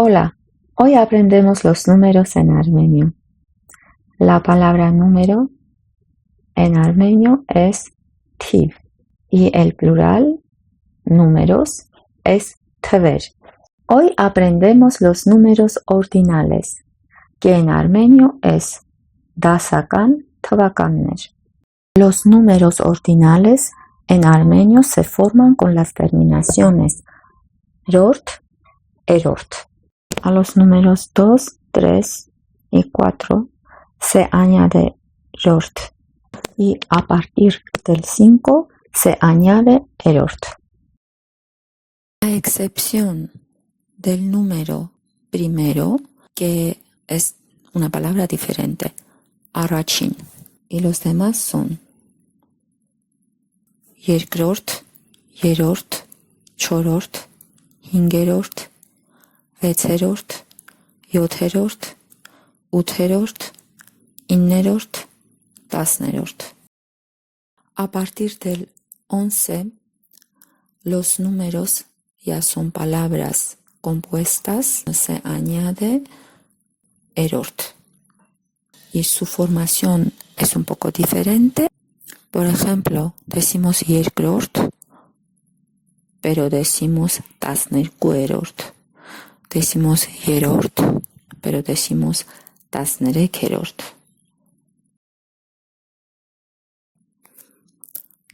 Hola, hoy aprendemos los números en armenio. La palabra número en armenio es tiv y el plural números es tver. Hoy aprendemos los números ordinales, que en armenio es dasakan tvakanner. Los números ordinales en armenio se forman con las terminaciones rort, erort. A los números 2, 3 y 4 se añade rort y a partir del 5 se añade erort. A excepción del número primero, que es una palabra diferente, arachin, y los demás son երկրորդ, երրորդ, չորրորդ, հինգերորդ, վեցերորդ, յոթերորդ, ութերորդ, իններորդ, տասներորդ. A partir del 11, los números ya son palabras compuestas, se añade erort. Y su formación es un poco diferente. Por ejemplo, decimos երկրորդ, pero decimos տասներկուերորդ. Decimos երրորդ, pero decimos տասներեքերորդ.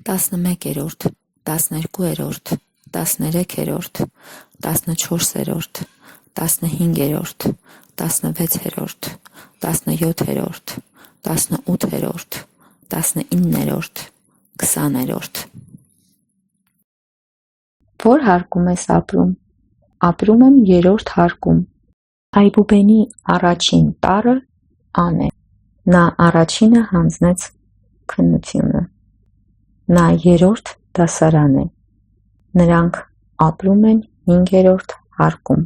տասնմեկերորդ, տասներկուերորդ, տասներեքերորդ, տասնչորսերորդ, տասնհինգերորդ, տասնվեցերորդ, տասնյոթերորդ, տասնութերորդ, 19-րդ, 20-րդ. Որ հարկում ես ապրում? Ապրում եմ երրորդ հարկում։ Այբուբենի առաջին տառը ան է։ Նա առաջինը հանձնեց քննությունը։ Նա երրորդ դասարան է։ Նրանք ապրում են 5-րդ հարկում։